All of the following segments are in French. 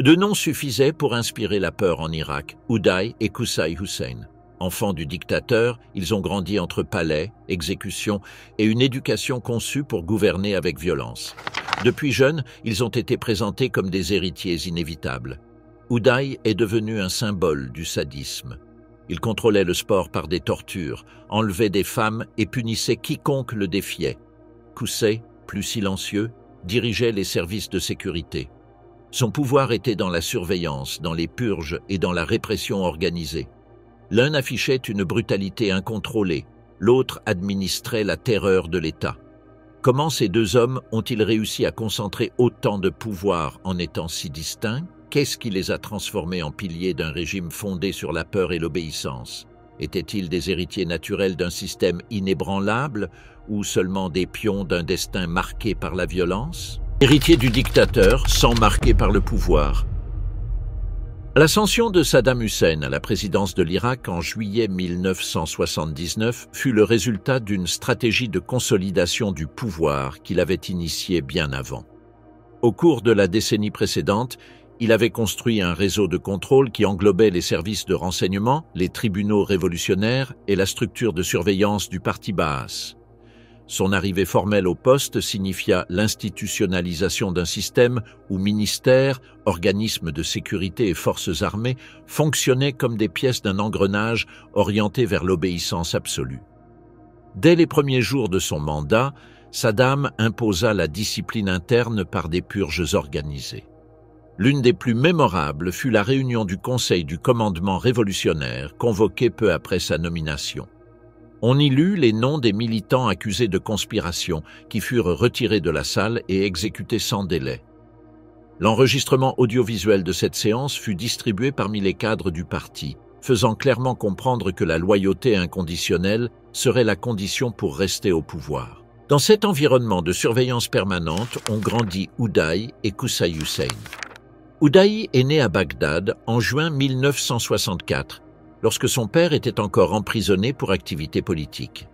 Deux noms suffisaient pour inspirer la peur en Irak, Uday et Qusay Hussein. Enfants du dictateur, ils ont grandi entre palais, exécutions et une éducation conçue pour gouverner avec violence. Depuis jeunes, ils ont été présentés comme des héritiers inévitables. Uday est devenu un symbole du sadisme. Il contrôlait le sport par des tortures, enlevait des femmes et punissait quiconque le défiait. Qusay, plus silencieux, dirigeait les services de sécurité. Son pouvoir était dans la surveillance, dans les purges et dans la répression organisée. L'un affichait une brutalité incontrôlée, l'autre administrait la terreur de l'État. Comment ces deux hommes ont-ils réussi à concentrer autant de pouvoir en étant si distincts? Qu'est-ce qui les a transformés en piliers d'un régime fondé sur la peur et l'obéissance? Étaient-ils des héritiers naturels d'un système inébranlable ou seulement des pions d'un destin marqué par la violence? Héritier du dictateur, sans marqué par le pouvoir. L'ascension de Saddam Hussein à la présidence de l'Irak en juillet 1979 fut le résultat d'une stratégie de consolidation du pouvoir qu'il avait initiée bien avant. Au cours de la décennie précédente, il avait construit un réseau de contrôle qui englobait les services de renseignement, les tribunaux révolutionnaires et la structure de surveillance du parti Baas. Son arrivée formelle au poste signifia l'institutionnalisation d'un système où ministères, organismes de sécurité et forces armées fonctionnaient comme des pièces d'un engrenage orienté vers l'obéissance absolue. Dès les premiers jours de son mandat, Saddam imposa la discipline interne par des purges organisées. L'une des plus mémorables fut la réunion du Conseil du commandement révolutionnaire, convoquée peu après sa nomination. On y lut les noms des militants accusés de conspiration qui furent retirés de la salle et exécutés sans délai. L'enregistrement audiovisuel de cette séance fut distribué parmi les cadres du parti, faisant clairement comprendre que la loyauté inconditionnelle serait la condition pour rester au pouvoir. Dans cet environnement de surveillance permanente ont grandi Uday et Qusay Hussein. Uday est né à Bagdad en juin 1964, lorsque son père était encore emprisonné pour activité politique.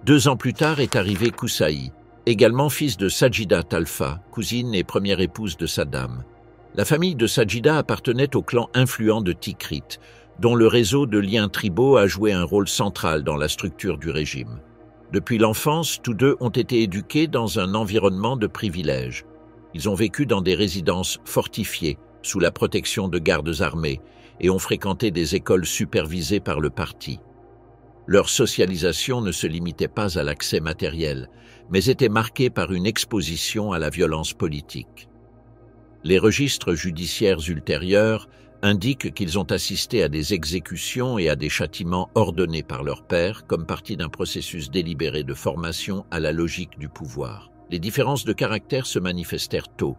2 ans plus tard est arrivé Qusay, également fils de Sajida Talfa, cousine et première épouse de Saddam. La famille de Sajida appartenait au clan influent de Tikrit, dont le réseau de liens tribaux a joué un rôle central dans la structure du régime. Depuis l'enfance, tous deux ont été éduqués dans un environnement de privilèges. Ils ont vécu dans des résidences fortifiées, sous la protection de gardes armés, et ont fréquenté des écoles supervisées par le parti. Leur socialisation ne se limitait pas à l'accès matériel, mais était marquée par une exposition à la violence politique. Les registres judiciaires ultérieurs indiquent qu'ils ont assisté à des exécutions et à des châtiments ordonnés par leur père comme partie d'un processus délibéré de formation à la logique du pouvoir. Les différences de caractère se manifestèrent tôt.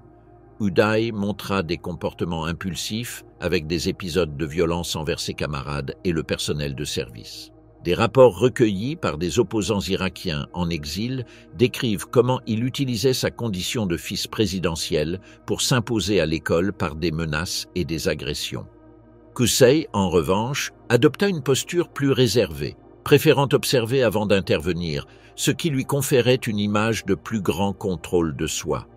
Uday montra des comportements impulsifs avec des épisodes de violence envers ses camarades et le personnel de service. Des rapports recueillis par des opposants irakiens en exil décrivent comment il utilisait sa condition de fils présidentiel pour s'imposer à l'école par des menaces et des agressions. Qusay, en revanche, adopta une posture plus réservée, préférant observer avant d'intervenir, ce qui lui conférait une image de plus grand contrôle de soi.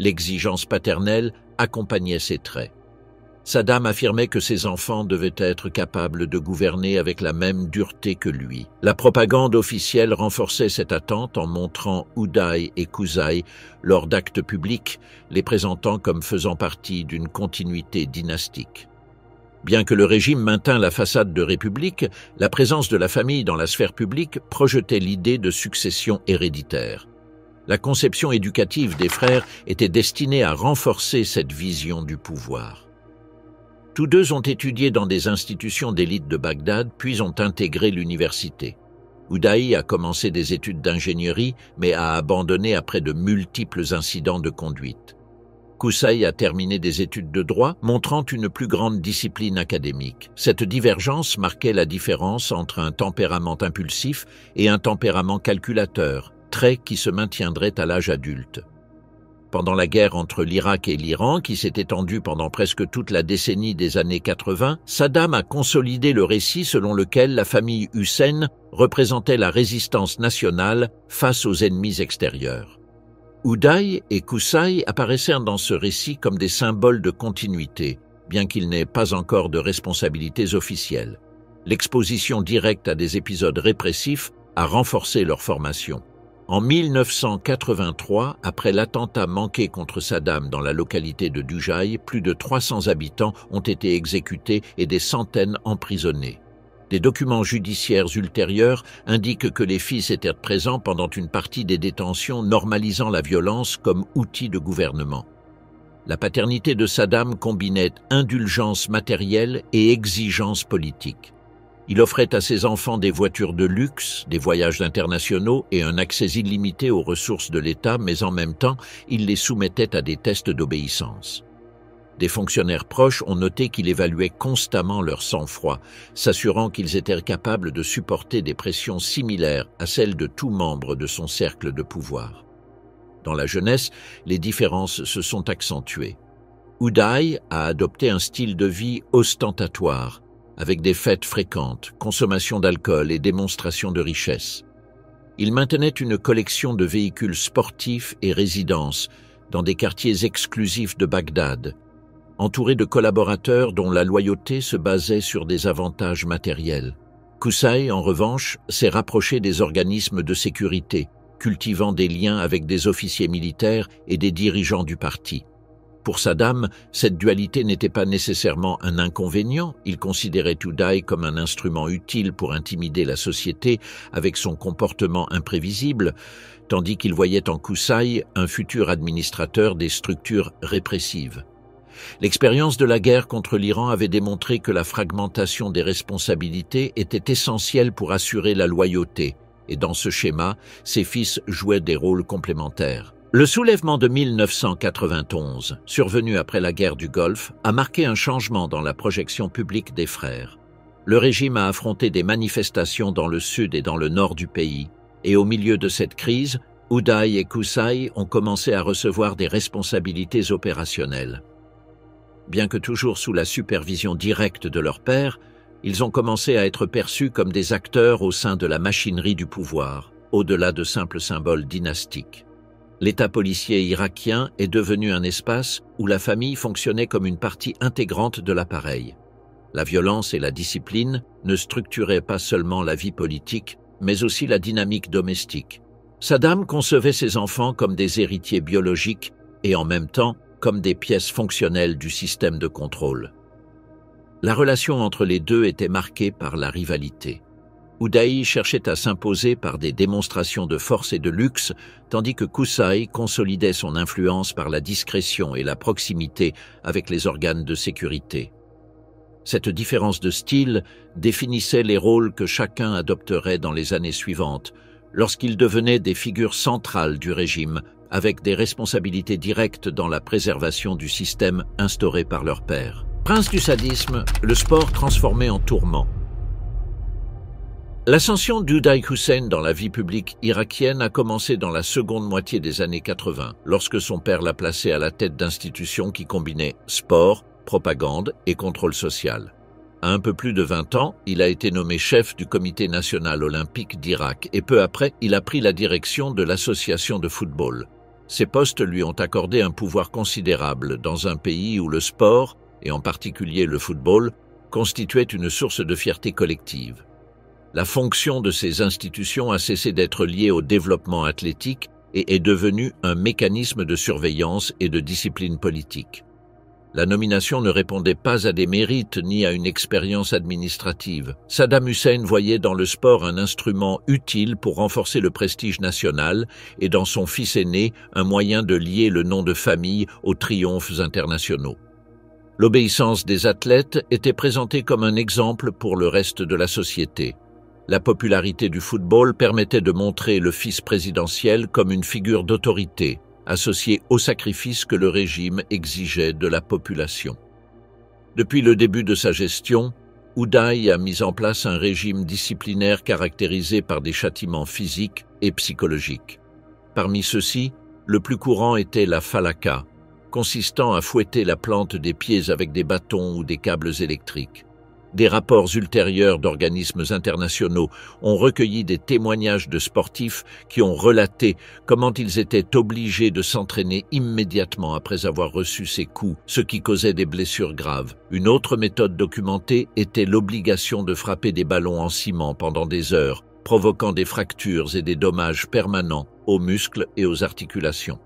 L'exigence paternelle accompagnait ses traits. Saddam affirmait que ses enfants devaient être capables de gouverner avec la même dureté que lui. La propagande officielle renforçait cette attente en montrant Uday et Qusay lors d'actes publics, les présentant comme faisant partie d'une continuité dynastique. Bien que le régime maintint la façade de république, la présence de la famille dans la sphère publique projetait l'idée de succession héréditaire. La conception éducative des frères était destinée à renforcer cette vision du pouvoir. Tous deux ont étudié dans des institutions d'élite de Bagdad, puis ont intégré l'université. Uday a commencé des études d'ingénierie, mais a abandonné après de multiples incidents de conduite. Qusay a terminé des études de droit, montrant une plus grande discipline académique. Cette divergence marquait la différence entre un tempérament impulsif et un tempérament calculateur, trait qui se maintiendrait à l'âge adulte. Pendant la guerre entre l'Irak et l'Iran, qui s'est étendue pendant presque toute la décennie des années 80, Saddam a consolidé le récit selon lequel la famille Hussein représentait la résistance nationale face aux ennemis extérieurs. Uday et Qusay apparaissaient dans ce récit comme des symboles de continuité, bien qu'ils n'aient pas encore de responsabilités officielles. L'exposition directe à des épisodes répressifs a renforcé leur formation. En 1983, après l'attentat manqué contre Saddam dans la localité de Dujaï, plus de 300 habitants ont été exécutés et des centaines emprisonnés. Des documents judiciaires ultérieurs indiquent que les fils étaient présents pendant une partie des détentions, normalisant la violence comme outil de gouvernement. La paternité de Saddam combinait indulgence matérielle et exigence politique. Il offrait à ses enfants des voitures de luxe, des voyages internationaux et un accès illimité aux ressources de l'État, mais en même temps, il les soumettait à des tests d'obéissance. Des fonctionnaires proches ont noté qu'il évaluait constamment leur sang-froid, s'assurant qu'ils étaient capables de supporter des pressions similaires à celles de tout membre de son cercle de pouvoir. Dans la jeunesse, les différences se sont accentuées. Uday a adopté un style de vie ostentatoire, avec des fêtes fréquentes, consommation d'alcool et démonstration de richesse. Il maintenait une collection de véhicules sportifs et résidences dans des quartiers exclusifs de Bagdad, entouré de collaborateurs dont la loyauté se basait sur des avantages matériels. Qusay, en revanche, s'est rapproché des organismes de sécurité, cultivant des liens avec des officiers militaires et des dirigeants du parti. Pour Saddam, cette dualité n'était pas nécessairement un inconvénient, il considérait Uday comme un instrument utile pour intimider la société avec son comportement imprévisible, tandis qu'il voyait en Qusay un futur administrateur des structures répressives. L'expérience de la guerre contre l'Iran avait démontré que la fragmentation des responsabilités était essentielle pour assurer la loyauté, et dans ce schéma, ses fils jouaient des rôles complémentaires. Le soulèvement de 1991, survenu après la guerre du Golfe, a marqué un changement dans la projection publique des frères. Le régime a affronté des manifestations dans le sud et dans le nord du pays, et au milieu de cette crise, Uday et Qusay ont commencé à recevoir des responsabilités opérationnelles. Bien que toujours sous la supervision directe de leur père, ils ont commencé à être perçus comme des acteurs au sein de la machinerie du pouvoir, au-delà de simples symboles dynastiques. L'État policier irakien est devenu un espace où la famille fonctionnait comme une partie intégrante de l'appareil. La violence et la discipline ne structuraient pas seulement la vie politique, mais aussi la dynamique domestique. Saddam concevait ses enfants comme des héritiers biologiques et en même temps comme des pièces fonctionnelles du système de contrôle. La relation entre les deux était marquée par la rivalité. Uday cherchait à s'imposer par des démonstrations de force et de luxe, tandis que Qusay consolidait son influence par la discrétion et la proximité avec les organes de sécurité. Cette différence de style définissait les rôles que chacun adopterait dans les années suivantes, lorsqu'ils devenaient des figures centrales du régime, avec des responsabilités directes dans la préservation du système instauré par leur père. Prince du sadisme, le sport transformé en tourment. L'ascension d'Uday Hussein dans la vie publique irakienne a commencé dans la seconde moitié des années 80, lorsque son père l'a placé à la tête d'institutions qui combinaient sport, propagande et contrôle social. À un peu plus de 20 ans, il a été nommé chef du Comité national olympique d'Irak et peu après, il a pris la direction de l'association de football. Ces postes lui ont accordé un pouvoir considérable dans un pays où le sport, et en particulier le football, constituait une source de fierté collective. La fonction de ces institutions a cessé d'être liée au développement athlétique et est devenue un mécanisme de surveillance et de discipline politique. La nomination ne répondait pas à des mérites ni à une expérience administrative. Saddam Hussein voyait dans le sport un instrument utile pour renforcer le prestige national et dans son fils aîné un moyen de lier le nom de famille aux triomphes internationaux. L'obéissance des athlètes était présentée comme un exemple pour le reste de la société. La popularité du football permettait de montrer le fils présidentiel comme une figure d'autorité, associée au sacrifice que le régime exigeait de la population. Depuis le début de sa gestion, Uday a mis en place un régime disciplinaire caractérisé par des châtiments physiques et psychologiques. Parmi ceux-ci, le plus courant était la falaka, consistant à fouetter la plante des pieds avec des bâtons ou des câbles électriques. Des rapports ultérieurs d'organismes internationaux ont recueilli des témoignages de sportifs qui ont relaté comment ils étaient obligés de s'entraîner immédiatement après avoir reçu ces coups, ce qui causait des blessures graves. Une autre méthode documentée était l'obligation de frapper des ballons en ciment pendant des heures, provoquant des fractures et des dommages permanents aux muscles et aux articulations.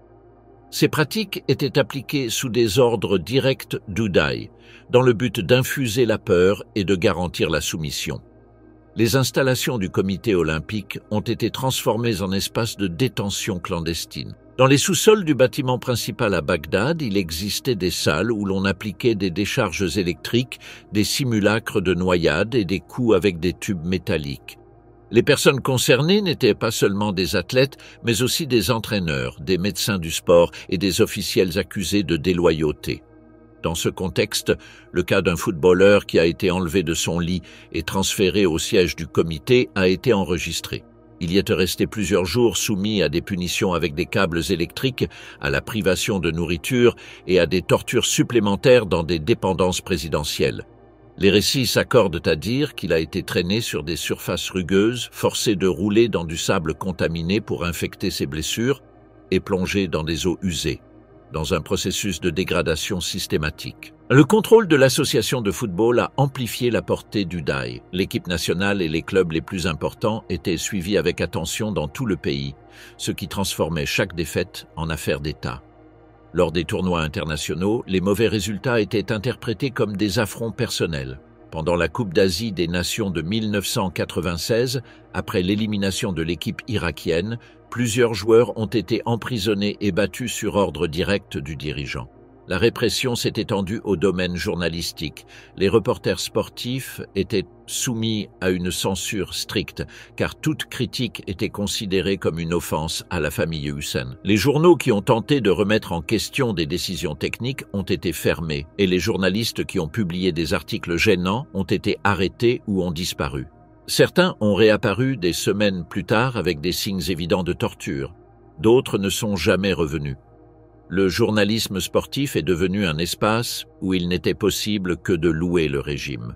Ces pratiques étaient appliquées sous des ordres directs d'Uday, dans le but d'infuser la peur et de garantir la soumission. Les installations du comité olympique ont été transformées en espaces de détention clandestine. Dans les sous-sols du bâtiment principal à Bagdad, il existait des salles où l'on appliquait des décharges électriques, des simulacres de noyade et des coups avec des tubes métalliques. Les personnes concernées n'étaient pas seulement des athlètes, mais aussi des entraîneurs, des médecins du sport et des officiels accusés de déloyauté. Dans ce contexte, le cas d'un footballeur qui a été enlevé de son lit et transféré au siège du comité a été enregistré. Il y était resté plusieurs jours soumis à des punitions avec des câbles électriques, à la privation de nourriture et à des tortures supplémentaires dans des dépendances présidentielles. Les récits s'accordent à dire qu'il a été traîné sur des surfaces rugueuses, forcé de rouler dans du sable contaminé pour infecter ses blessures et plongé dans des eaux usées, dans un processus de dégradation systématique. Le contrôle de l'association de football a amplifié la portée d'Uday. L'équipe nationale et les clubs les plus importants étaient suivis avec attention dans tout le pays, ce qui transformait chaque défaite en affaire d'État. Lors des tournois internationaux, les mauvais résultats étaient interprétés comme des affronts personnels. Pendant la Coupe d'Asie des Nations de 1996, après l'élimination de l'équipe irakienne, plusieurs joueurs ont été emprisonnés et battus sur ordre direct du dirigeant. La répression s'est étendue au domaine journalistique. Les reporters sportifs étaient soumis à une censure stricte, car toute critique était considérée comme une offense à la famille Hussein. Les journaux qui ont tenté de remettre en question des décisions techniques ont été fermés, et les journalistes qui ont publié des articles gênants ont été arrêtés ou ont disparu. Certains ont réapparu des semaines plus tard avec des signes évidents de torture. D'autres ne sont jamais revenus. Le journalisme sportif est devenu un espace où il n'était possible que de louer le régime.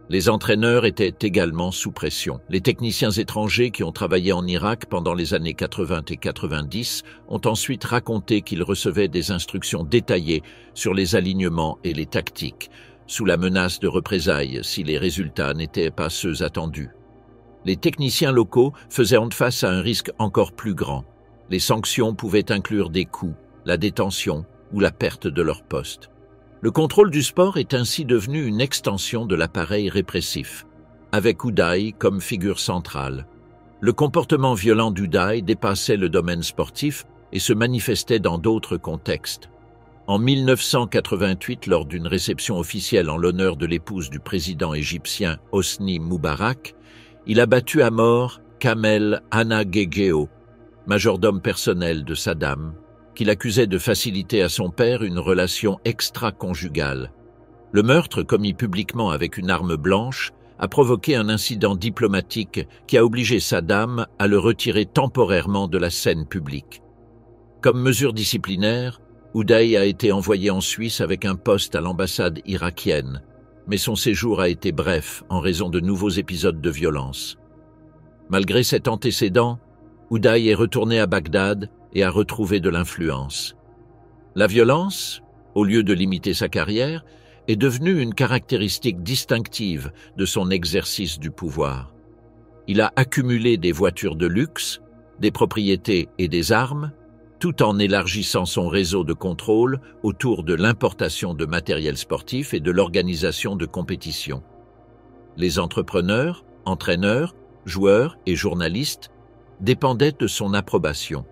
Les entraîneurs étaient également sous pression. Les techniciens étrangers qui ont travaillé en Irak pendant les années 80 et 90 ont ensuite raconté qu'ils recevaient des instructions détaillées sur les alignements et les tactiques, sous la menace de représailles si les résultats n'étaient pas ceux attendus. Les techniciens locaux faisaient face à un risque encore plus grand. Les sanctions pouvaient inclure des coups, la détention ou la perte de leur poste. Le contrôle du sport est ainsi devenu une extension de l'appareil répressif, avec Uday comme figure centrale. Le comportement violent d'Uday dépassait le domaine sportif et se manifestait dans d'autres contextes. En 1988, lors d'une réception officielle en l'honneur de l'épouse du président égyptien Hosni Moubarak, il a battu à mort Kamel Hanna Gegeo, majordome personnel de Saddam, qu'il accusait de faciliter à son père une relation extra-conjugale. Le meurtre, commis publiquement avec une arme blanche, a provoqué un incident diplomatique qui a obligé Saddam à le retirer temporairement de la scène publique. Comme mesure disciplinaire, Uday a été envoyé en Suisse avec un poste à l'ambassade irakienne, mais son séjour a été bref en raison de nouveaux épisodes de violence. Malgré cet antécédent, Uday est retourné à Bagdad et a retrouvé de l'influence. La violence, au lieu de limiter sa carrière, est devenue une caractéristique distinctive de son exercice du pouvoir. Il a accumulé des voitures de luxe, des propriétés et des armes, tout en élargissant son réseau de contrôle autour de l'importation de matériel sportif et de l'organisation de compétitions. Les entrepreneurs, entraîneurs, joueurs et journalistes dépendaient de son approbation.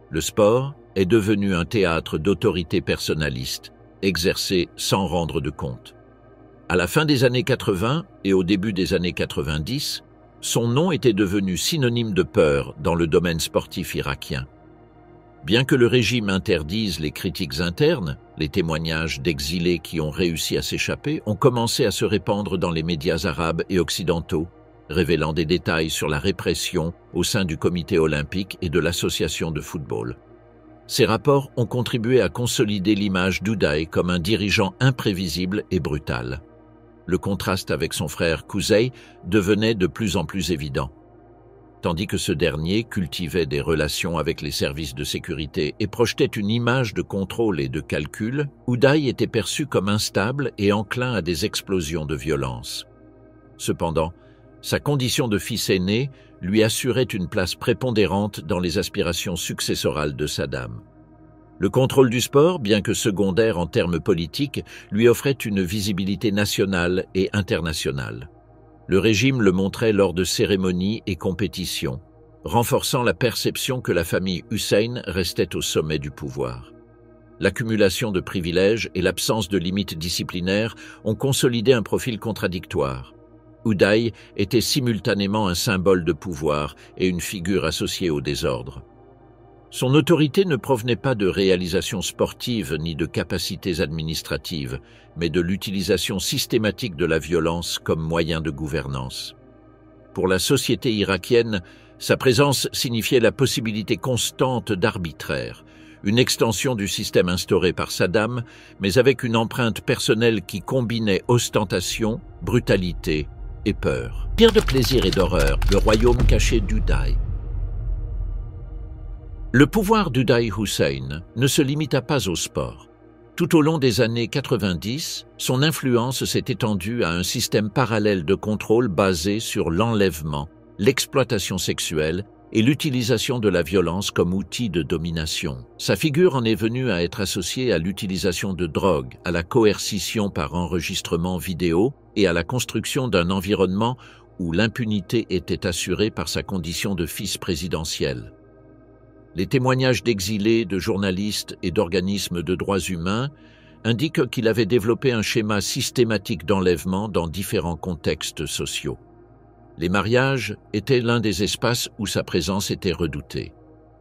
Le sport est devenu un théâtre d'autorité personnaliste, exercé sans rendre de compte. À la fin des années 80 et au début des années 90, son nom était devenu synonyme de peur dans le domaine sportif irakien. Bien que le régime interdise les critiques internes, les témoignages d'exilés qui ont réussi à s'échapper ont commencé à se répandre dans les médias arabes et occidentaux, révélant des détails sur la répression au sein du comité olympique et de l'association de football. Ces rapports ont contribué à consolider l'image d'Uday comme un dirigeant imprévisible et brutal. Le contraste avec son frère Qusay devenait de plus en plus évident. Tandis que ce dernier cultivait des relations avec les services de sécurité et projetait une image de contrôle et de calcul, Uday était perçu comme instable et enclin à des explosions de violence. Cependant, sa condition de fils aîné lui assurait une place prépondérante dans les aspirations successorales de Saddam. Le contrôle du sport, bien que secondaire en termes politiques, lui offrait une visibilité nationale et internationale. Le régime le montrait lors de cérémonies et compétitions, renforçant la perception que la famille Hussein restait au sommet du pouvoir. L'accumulation de privilèges et l'absence de limites disciplinaires ont consolidé un profil contradictoire. Uday était simultanément un symbole de pouvoir et une figure associée au désordre. Son autorité ne provenait pas de réalisations sportives ni de capacités administratives, mais de l'utilisation systématique de la violence comme moyen de gouvernance. Pour la société irakienne, sa présence signifiait la possibilité constante d'arbitraire, une extension du système instauré par Saddam, mais avec une empreinte personnelle qui combinait ostentation, brutalité et peur. Pire de plaisir et d'horreur, le royaume caché d'Uday. Le pouvoir d'Uday Hussein ne se limita pas au sport. Tout au long des années 90, son influence s'est étendue à un système parallèle de contrôle basé sur l'enlèvement, l'exploitation sexuelle et l'utilisation de la violence comme outil de domination. Sa figure en est venue à être associée à l'utilisation de drogue, à la coercition par enregistrement vidéo et à la construction d'un environnement où l'impunité était assurée par sa condition de fils présidentiel. Les témoignages d'exilés, de journalistes et d'organismes de droits humains indiquent qu'il avait développé un schéma systématique d'enlèvement dans différents contextes sociaux. Les mariages étaient l'un des espaces où sa présence était redoutée.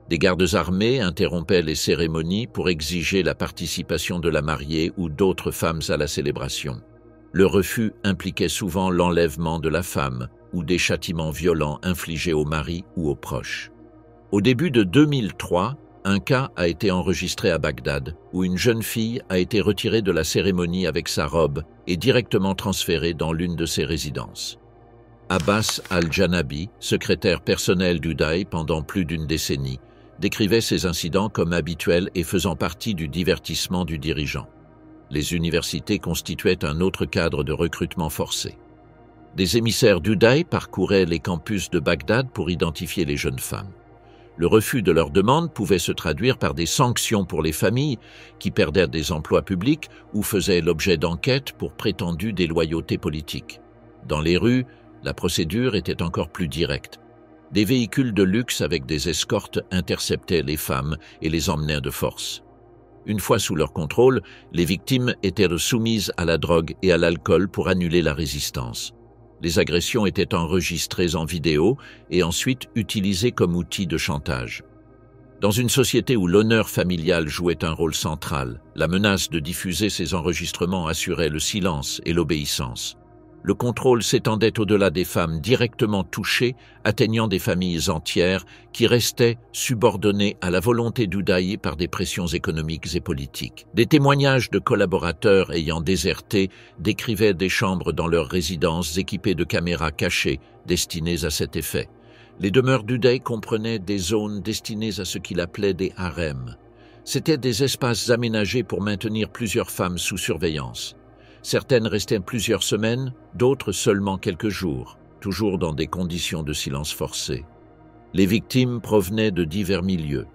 Des gardes armés interrompaient les cérémonies pour exiger la participation de la mariée ou d'autres femmes à la célébration. Le refus impliquait souvent l'enlèvement de la femme ou des châtiments violents infligés au mari ou aux proches. Au début de 2003, un cas a été enregistré à Bagdad, où une jeune fille a été retirée de la cérémonie avec sa robe et directement transférée dans l'une de ses résidences. Abbas al-Janabi, secrétaire personnel d'Uday pendant plus d'une décennie, décrivait ces incidents comme habituels et faisant partie du divertissement du dirigeant. Les universités constituaient un autre cadre de recrutement forcé. Des émissaires d'Uday parcouraient les campus de Bagdad pour identifier les jeunes femmes. Le refus de leur demande pouvait se traduire par des sanctions pour les familles qui perdaient des emplois publics ou faisaient l'objet d'enquêtes pour prétendue déloyauté politique. Dans les rues, la procédure était encore plus directe. Des véhicules de luxe avec des escortes interceptaient les femmes et les emmenaient de force. Une fois sous leur contrôle, les victimes étaient soumises à la drogue et à l'alcool pour annuler la résistance. Les agressions étaient enregistrées en vidéo et ensuite utilisées comme outil de chantage. Dans une société où l'honneur familial jouait un rôle central, la menace de diffuser ces enregistrements assurait le silence et l'obéissance. Le contrôle s'étendait au-delà des femmes directement touchées, atteignant des familles entières qui restaient subordonnées à la volonté d'Uday par des pressions économiques et politiques. Des témoignages de collaborateurs ayant déserté décrivaient des chambres dans leurs résidences équipées de caméras cachées destinées à cet effet. Les demeures d'Uday comprenaient des zones destinées à ce qu'il appelait des harems. C'étaient des espaces aménagés pour maintenir plusieurs femmes sous surveillance. Certaines restaient plusieurs semaines, d'autres seulement quelques jours, toujours dans des conditions de silence forcé. Les victimes provenaient de divers milieux.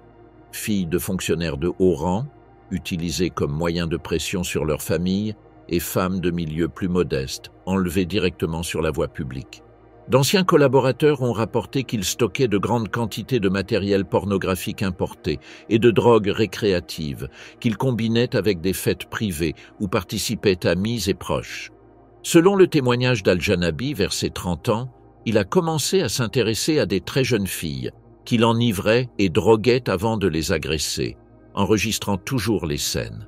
Filles de fonctionnaires de haut rang, utilisées comme moyen de pression sur leurs familles, et femmes de milieux plus modestes, enlevées directement sur la voie publique. D'anciens collaborateurs ont rapporté qu'ils stockaient de grandes quantités de matériel pornographique importé et de drogues récréatives, qu'ils combinaient avec des fêtes privées où participaient amis et proches. Selon le témoignage d'Al-Janabi, vers ses 30 ans, il a commencé à s'intéresser à des très jeunes filles, qu'il enivrait et droguait avant de les agresser, enregistrant toujours les scènes.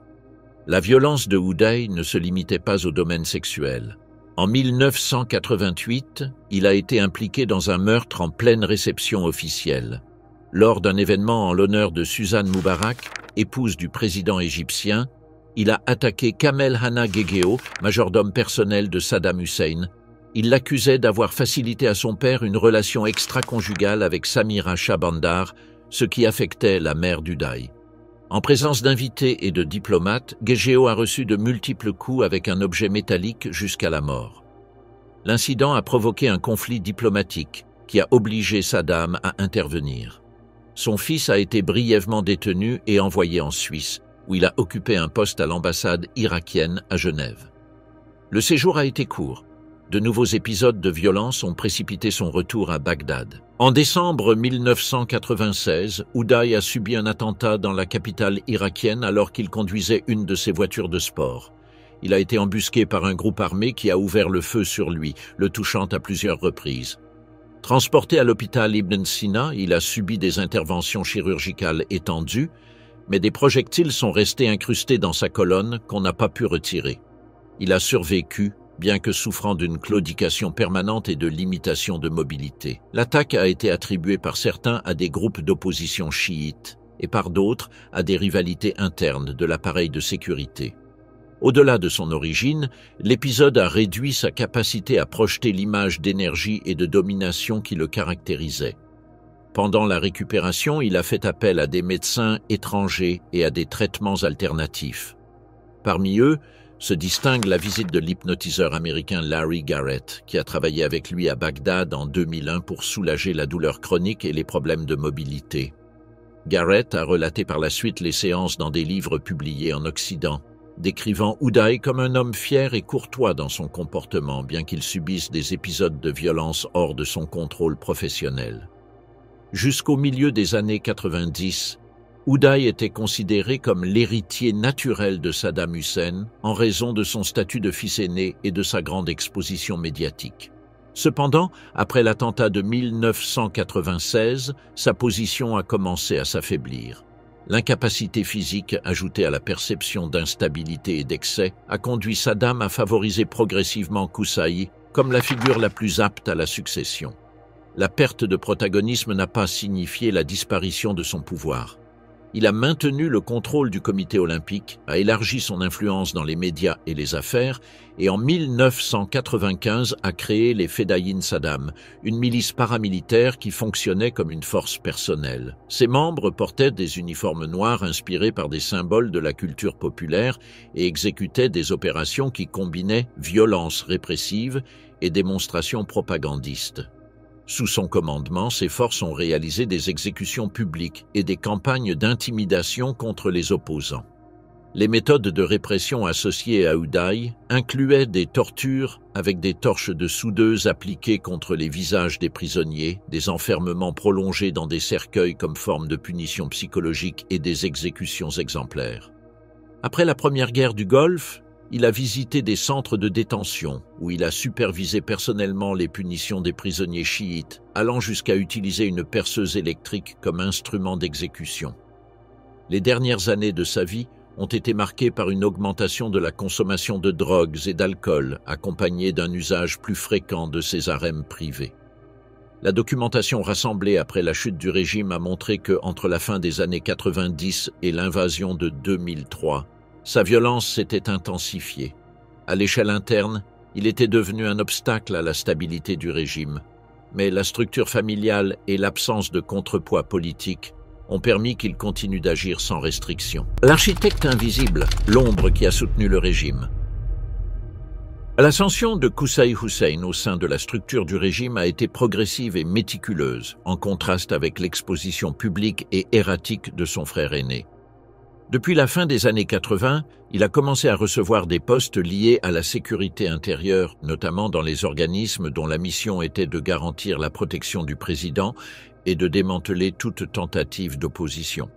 La violence de Uday ne se limitait pas au domaine sexuel. En 1988, il a été impliqué dans un meurtre en pleine réception officielle. Lors d'un événement en l'honneur de Suzanne Moubarak, épouse du président égyptien, il a attaqué Kamel Hanna Gegeo, majordome personnel de Saddam Hussein. Il l'accusait d'avoir facilité à son père une relation extra-conjugale avec Samira Shabandar, ce qui affectait la mère d'Uday. En présence d'invités et de diplomates, Gegeo a reçu de multiples coups avec un objet métallique jusqu'à la mort. L'incident a provoqué un conflit diplomatique qui a obligé Saddam à intervenir. Son fils a été brièvement détenu et envoyé en Suisse, où il a occupé un poste à l'ambassade irakienne à Genève. Le séjour a été court. De nouveaux épisodes de violence ont précipité son retour à Bagdad. En décembre 1996, Uday a subi un attentat dans la capitale irakienne alors qu'il conduisait une de ses voitures de sport. Il a été embusqué par un groupe armé qui a ouvert le feu sur lui, le touchant à plusieurs reprises. Transporté à l'hôpital Ibn Sina, il a subi des interventions chirurgicales étendues, mais des projectiles sont restés incrustés dans sa colonne qu'on n'a pas pu retirer. Il a survécu, bien que souffrant d'une claudication permanente et de limitations de mobilité. L'attaque a été attribuée par certains à des groupes d'opposition chiites et par d'autres à des rivalités internes de l'appareil de sécurité. Au-delà de son origine, l'épisode a réduit sa capacité à projeter l'image d'énergie et de domination qui le caractérisait. Pendant la récupération, il a fait appel à des médecins étrangers et à des traitements alternatifs. Parmi eux, se distingue la visite de l'hypnotiseur américain Larry Garrett, qui a travaillé avec lui à Bagdad en 2001 pour soulager la douleur chronique et les problèmes de mobilité. Garrett a relaté par la suite les séances dans des livres publiés en Occident, décrivant Uday comme un homme fier et courtois dans son comportement, bien qu'il subisse des épisodes de violence hors de son contrôle professionnel. Jusqu'au milieu des années 90, Uday était considéré comme l'héritier naturel de Saddam Hussein en raison de son statut de fils aîné et de sa grande exposition médiatique. Cependant, après l'attentat de 1996, sa position a commencé à s'affaiblir. L'incapacité physique, ajoutée à la perception d'instabilité et d'excès, a conduit Saddam à favoriser progressivement Qusay comme la figure la plus apte à la succession. La perte de protagonisme n'a pas signifié la disparition de son pouvoir. Il a maintenu le contrôle du comité olympique, a élargi son influence dans les médias et les affaires, et en 1995 a créé les Fedayin Saddam, une milice paramilitaire qui fonctionnait comme une force personnelle. Ses membres portaient des uniformes noirs inspirés par des symboles de la culture populaire et exécutaient des opérations qui combinaient violence répressive et démonstrations propagandistes. Sous son commandement, ses forces ont réalisé des exécutions publiques et des campagnes d'intimidation contre les opposants. Les méthodes de répression associées à Uday incluaient des tortures avec des torches de soudeuse appliquées contre les visages des prisonniers, des enfermements prolongés dans des cercueils comme forme de punition psychologique et des exécutions exemplaires. Après la Première Guerre du Golfe, il a visité des centres de détention où il a supervisé personnellement les punitions des prisonniers chiites, allant jusqu'à utiliser une perceuse électrique comme instrument d'exécution. Les dernières années de sa vie ont été marquées par une augmentation de la consommation de drogues et d'alcool, accompagnée d'un usage plus fréquent de ses harems privés. La documentation rassemblée après la chute du régime a montré que, entre la fin des années 90 et l'invasion de 2003, sa violence s'était intensifiée. À l'échelle interne, il était devenu un obstacle à la stabilité du régime, mais la structure familiale et l'absence de contrepoids politique ont permis qu'il continue d'agir sans restriction. L'architecte invisible, l'ombre qui a soutenu le régime. L'ascension de Qusay Hussein au sein de la structure du régime a été progressive et méticuleuse, en contraste avec l'exposition publique et erratique de son frère aîné. Depuis la fin des années 80, il a commencé à recevoir des postes liés à la sécurité intérieure, notamment dans les organismes dont la mission était de garantir la protection du président et de démanteler toute tentative d'opposition.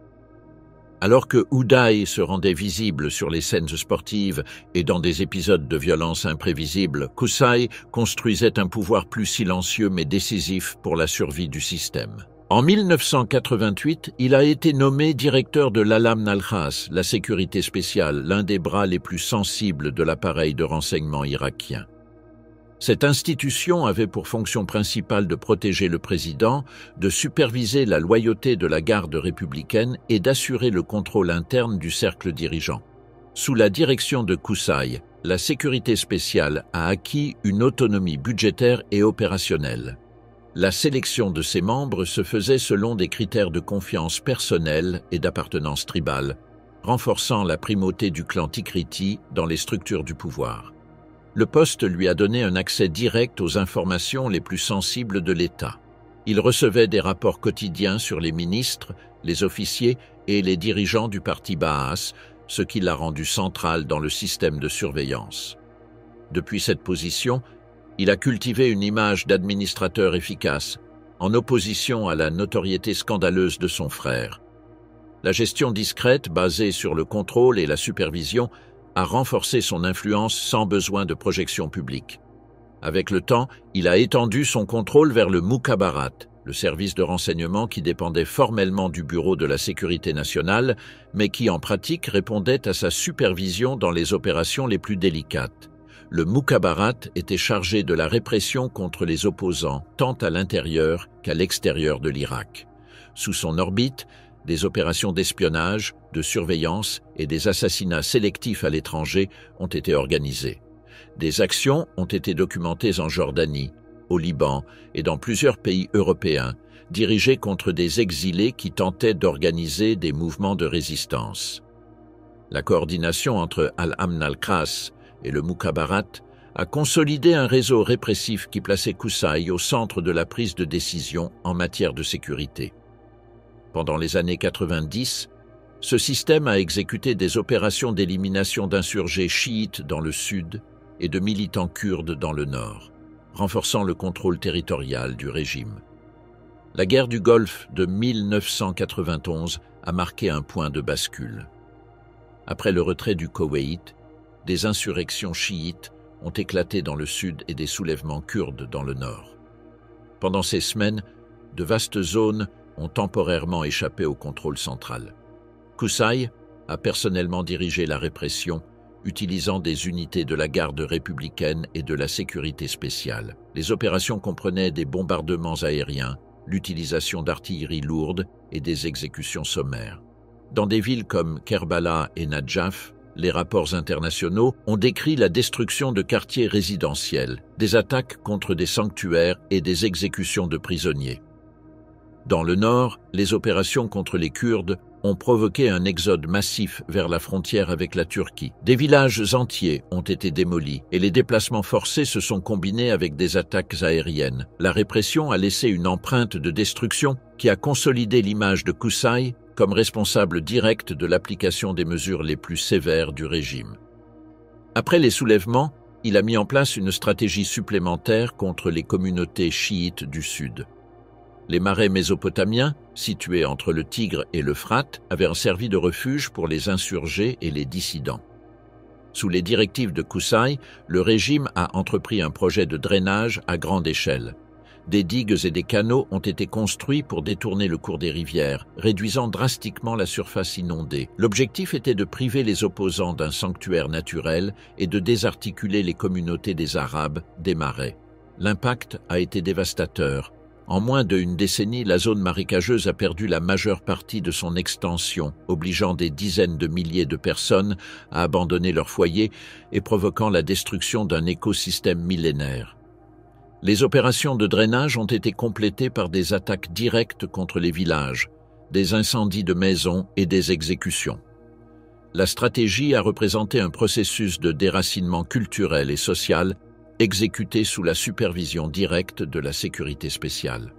Alors que Uday se rendait visible sur les scènes sportives et dans des épisodes de violence imprévisibles, Qusay construisait un pouvoir plus silencieux mais décisif pour la survie du système. En 1988, il a été nommé directeur de l'Alam al-Khas, la sécurité spéciale, l'un des bras les plus sensibles de l'appareil de renseignement irakien. Cette institution avait pour fonction principale de protéger le président, de superviser la loyauté de la garde républicaine et d'assurer le contrôle interne du cercle dirigeant. Sous la direction de Qusay, la sécurité spéciale a acquis une autonomie budgétaire et opérationnelle. La sélection de ses membres se faisait selon des critères de confiance personnelle et d'appartenance tribale, renforçant la primauté du clan Tikriti dans les structures du pouvoir. Le poste lui a donné un accès direct aux informations les plus sensibles de l'État. Il recevait des rapports quotidiens sur les ministres, les officiers et les dirigeants du parti Baas, ce qui l'a rendu central dans le système de surveillance. Depuis cette position, il a cultivé une image d'administrateur efficace, en opposition à la notoriété scandaleuse de son frère. La gestion discrète, basée sur le contrôle et la supervision, a renforcé son influence sans besoin de projection publique. Avec le temps, il a étendu son contrôle vers le Mukhabarat, le service de renseignement qui dépendait formellement du Bureau de la Sécurité nationale, mais qui en pratique répondait à sa supervision dans les opérations les plus délicates. Le Mukhabarat était chargé de la répression contre les opposants, tant à l'intérieur qu'à l'extérieur de l'Irak. Sous son orbite, des opérations d'espionnage, de surveillance et des assassinats sélectifs à l'étranger ont été organisées. Des actions ont été documentées en Jordanie, au Liban et dans plusieurs pays européens, dirigées contre des exilés qui tentaient d'organiser des mouvements de résistance. La coordination entre Al-Amn al-Qas et le Mukhabarat a consolidé un réseau répressif qui plaçait Qusay au centre de la prise de décision en matière de sécurité. Pendant les années 90, ce système a exécuté des opérations d'élimination d'insurgés chiites dans le sud et de militants kurdes dans le nord, renforçant le contrôle territorial du régime. La guerre du Golfe de 1991 a marqué un point de bascule. Après le retrait du Koweït, des insurrections chiites ont éclaté dans le sud et des soulèvements kurdes dans le nord. Pendant ces semaines, de vastes zones ont temporairement échappé au contrôle central. Qusay a personnellement dirigé la répression, utilisant des unités de la garde républicaine et de la sécurité spéciale. Les opérations comprenaient des bombardements aériens, l'utilisation d'artillerie lourde et des exécutions sommaires. Dans des villes comme Kerbala et Nadjaf, les rapports internationaux ont décrit la destruction de quartiers résidentiels, des attaques contre des sanctuaires et des exécutions de prisonniers. Dans le nord, les opérations contre les Kurdes ont provoqué un exode massif vers la frontière avec la Turquie. Des villages entiers ont été démolis et les déplacements forcés se sont combinés avec des attaques aériennes. La répression a laissé une empreinte de destruction qui a consolidé l'image de Qusay comme responsable direct de l'application des mesures les plus sévères du régime. Après les soulèvements, il a mis en place une stratégie supplémentaire contre les communautés chiites du sud. Les marais mésopotamiens, situés entre le Tigre et l'Euphrate, avaient servi de refuge pour les insurgés et les dissidents. Sous les directives de Qusay, le régime a entrepris un projet de drainage à grande échelle. Des digues et des canaux ont été construits pour détourner le cours des rivières, réduisant drastiquement la surface inondée. L'objectif était de priver les opposants d'un sanctuaire naturel et de désarticuler les communautés des Arabes des marais. L'impact a été dévastateur. En moins d'une décennie, la zone marécageuse a perdu la majeure partie de son extension, obligeant des dizaines de milliers de personnes à abandonner leur foyer et provoquant la destruction d'un écosystème millénaire. Les opérations de drainage ont été complétées par des attaques directes contre les villages, des incendies de maisons et des exécutions. La stratégie a représenté un processus de déracinement culturel et social exécuté sous la supervision directe de la sécurité spéciale.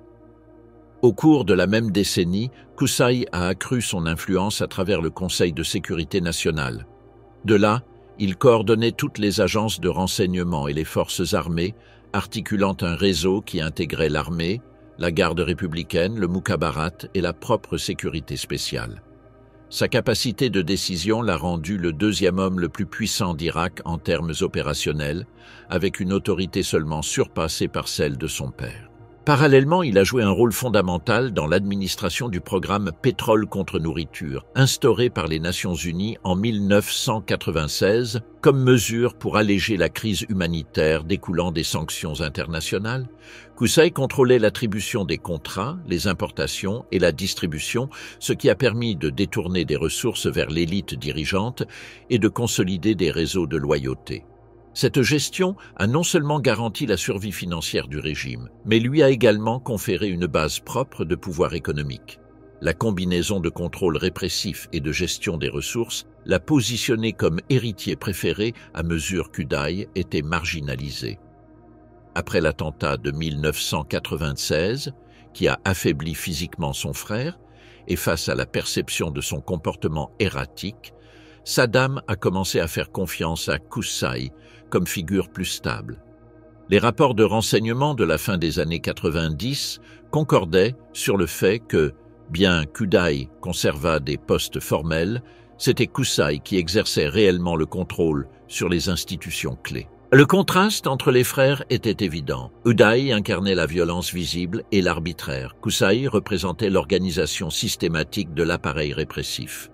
Au cours de la même décennie, Qusay a accru son influence à travers le Conseil de sécurité nationale. De là, il coordonnait toutes les agences de renseignement et les forces armées, articulant un réseau qui intégrait l'armée, la garde républicaine, le Mukhabarat et la propre sécurité spéciale. Sa capacité de décision l'a rendu le deuxième homme le plus puissant d'Irak en termes opérationnels, avec une autorité seulement surpassée par celle de son père. Parallèlement, il a joué un rôle fondamental dans l'administration du programme Pétrole contre nourriture, instauré par les Nations Unies en 1996 comme mesure pour alléger la crise humanitaire découlant des sanctions internationales. Qusay contrôlait l'attribution des contrats, les importations et la distribution, ce qui a permis de détourner des ressources vers l'élite dirigeante et de consolider des réseaux de loyauté. Cette gestion a non seulement garanti la survie financière du régime, mais lui a également conféré une base propre de pouvoir économique. La combinaison de contrôle répressif et de gestion des ressources l'a positionné comme héritier préféré à mesure qu'Uday était marginalisé. Après l'attentat de 1996, qui a affaibli physiquement son frère, et face à la perception de son comportement erratique, Saddam a commencé à faire confiance à Qusay comme figure plus stable. Les rapports de renseignement de la fin des années 90 concordaient sur le fait que, bien qu'Uday conservât des postes formels, c'était Qusay qui exerçait réellement le contrôle sur les institutions clés. Le contraste entre les frères était évident. Uday incarnait la violence visible et l'arbitraire. Qusay représentait l'organisation systématique de l'appareil répressif.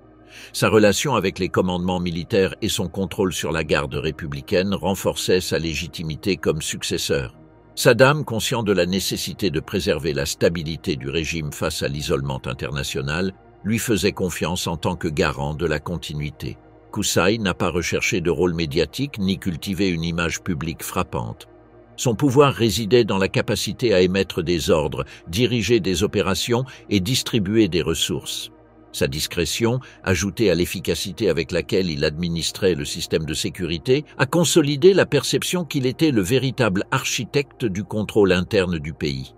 Sa relation avec les commandements militaires et son contrôle sur la garde républicaine renforçaient sa légitimité comme successeur. Saddam, conscient de la nécessité de préserver la stabilité du régime face à l'isolement international, lui faisait confiance en tant que garant de la continuité. Qusay n'a pas recherché de rôle médiatique ni cultivé une image publique frappante. Son pouvoir résidait dans la capacité à émettre des ordres, diriger des opérations et distribuer des ressources. Sa discrétion, ajoutée à l'efficacité avec laquelle il administrait le système de sécurité, a consolidé la perception qu'il était le véritable architecte du contrôle interne du pays.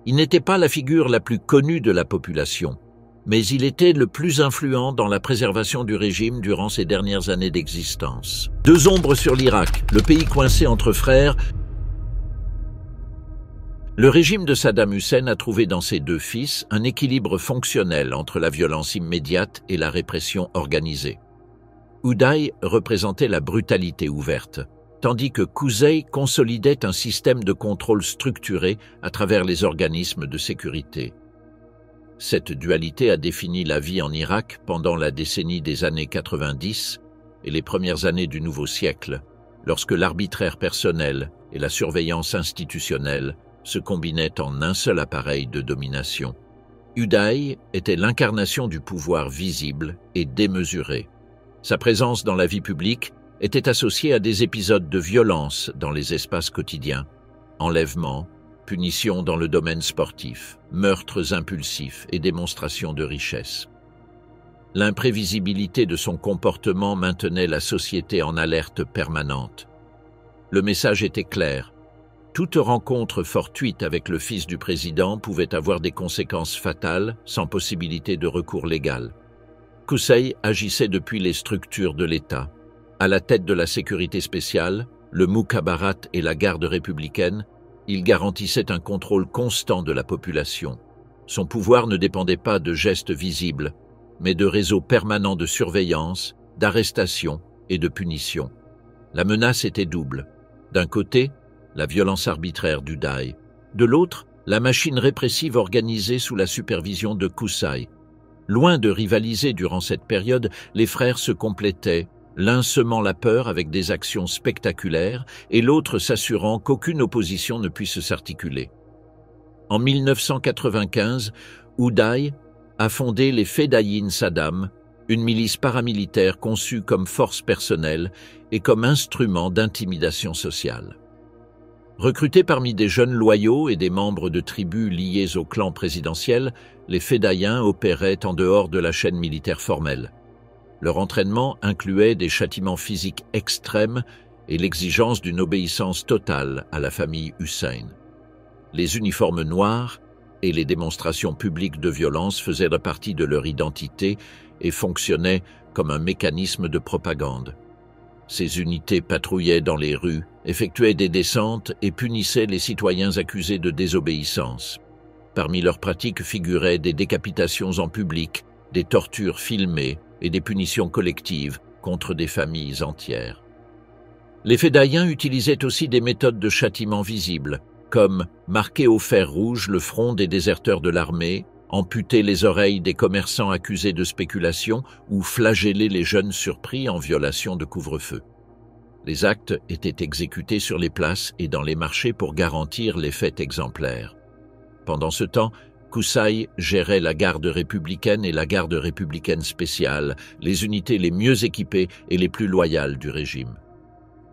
Il n'était pas la figure la plus connue de la population, mais il était le plus influent dans la préservation du régime durant ses dernières années d'existence. Deux ombres sur l'Irak, le pays coincé entre frères. Le régime de Saddam Hussein a trouvé dans ses deux fils un équilibre fonctionnel entre la violence immédiate et la répression organisée. Uday représentait la brutalité ouverte, tandis que Qusay consolidait un système de contrôle structuré à travers les organismes de sécurité. Cette dualité a défini la vie en Irak pendant la décennie des années 90 et les premières années du nouveau siècle, lorsque l'arbitraire personnel et la surveillance institutionnelle se combinaient en un seul appareil de domination. Uday était l'incarnation du pouvoir visible et démesuré. Sa présence dans la vie publique était associée à des épisodes de violence dans les espaces quotidiens, enlèvements, punitions dans le domaine sportif, meurtres impulsifs et démonstrations de richesse. L'imprévisibilité de son comportement maintenait la société en alerte permanente. Le message était clair. Toute rencontre fortuite avec le fils du président pouvait avoir des conséquences fatales sans possibilité de recours légal. Qusay agissait depuis les structures de l'État. À la tête de la sécurité spéciale, le Mukhabarat et la garde républicaine, il garantissait un contrôle constant de la population. Son pouvoir ne dépendait pas de gestes visibles, mais de réseaux permanents de surveillance, d'arrestation et de punition. La menace était double. D'un côté, la violence arbitraire d'Uday. De l'autre, la machine répressive organisée sous la supervision de Qusay. Loin de rivaliser durant cette période, les frères se complétaient, l'un semant la peur avec des actions spectaculaires et l'autre s'assurant qu'aucune opposition ne puisse s'articuler. En 1995, Uday a fondé les Fedayeen Saddam, une milice paramilitaire conçue comme force personnelle et comme instrument d'intimidation sociale. Recrutés parmi des jeunes loyaux et des membres de tribus liées au clan présidentiel, les Fedayins opéraient en dehors de la chaîne militaire formelle. Leur entraînement incluait des châtiments physiques extrêmes et l'exigence d'une obéissance totale à la famille Hussein. Les uniformes noirs et les démonstrations publiques de violence faisaient partie de leur identité et fonctionnaient comme un mécanisme de propagande. Ces unités patrouillaient dans les rues, effectuaient des descentes et punissaient les citoyens accusés de désobéissance. Parmi leurs pratiques figuraient des décapitations en public, des tortures filmées et des punitions collectives contre des familles entières. Les Fedayins utilisaient aussi des méthodes de châtiment visibles, comme marquer au fer rouge le front des déserteurs de l'armée, amputer les oreilles des commerçants accusés de spéculation ou flageller les jeunes surpris en violation de couvre-feu. Les actes étaient exécutés sur les places et dans les marchés pour garantir les faits exemplaires. Pendant ce temps, Kusai gérait la garde républicaine et la garde républicaine spéciale, les unités les mieux équipées et les plus loyales du régime.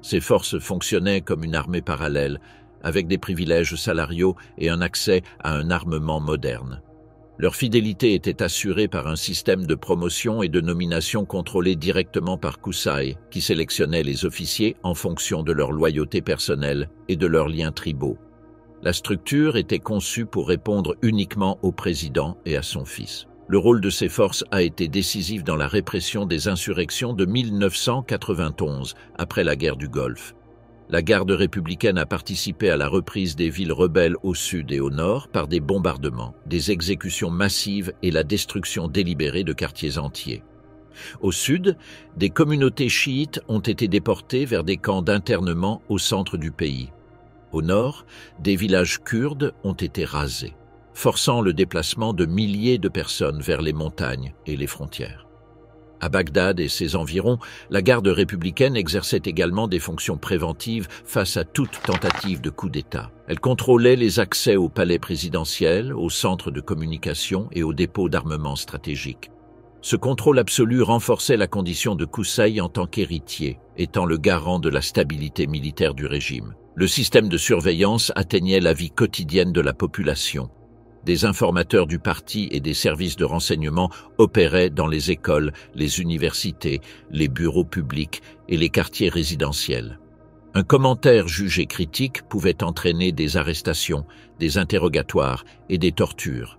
Ces forces fonctionnaient comme une armée parallèle, avec des privilèges salariaux et un accès à un armement moderne. Leur fidélité était assurée par un système de promotion et de nomination contrôlé directement par Kusai, qui sélectionnait les officiers en fonction de leur loyauté personnelle et de leurs liens tribaux. La structure était conçue pour répondre uniquement au président et à son fils. Le rôle de ces forces a été décisif dans la répression des insurrections de 1991, après la guerre du Golfe. La garde républicaine a participé à la reprise des villes rebelles au sud et au nord par des bombardements, des exécutions massives et la destruction délibérée de quartiers entiers. Au sud, des communautés chiites ont été déportées vers des camps d'internement au centre du pays. Au nord, des villages kurdes ont été rasés, forçant le déplacement de milliers de personnes vers les montagnes et les frontières. À Bagdad et ses environs, la garde républicaine exerçait également des fonctions préventives face à toute tentative de coup d'État. Elle contrôlait les accès au palais présidentiel, aux centres de communication et aux dépôts d'armement stratégiques. Ce contrôle absolu renforçait la condition de Kusai en tant qu'héritier, étant le garant de la stabilité militaire du régime. Le système de surveillance atteignait la vie quotidienne de la population. Des informateurs du parti et des services de renseignement opéraient dans les écoles, les universités, les bureaux publics et les quartiers résidentiels. Un commentaire jugé critique pouvait entraîner des arrestations, des interrogatoires et des tortures.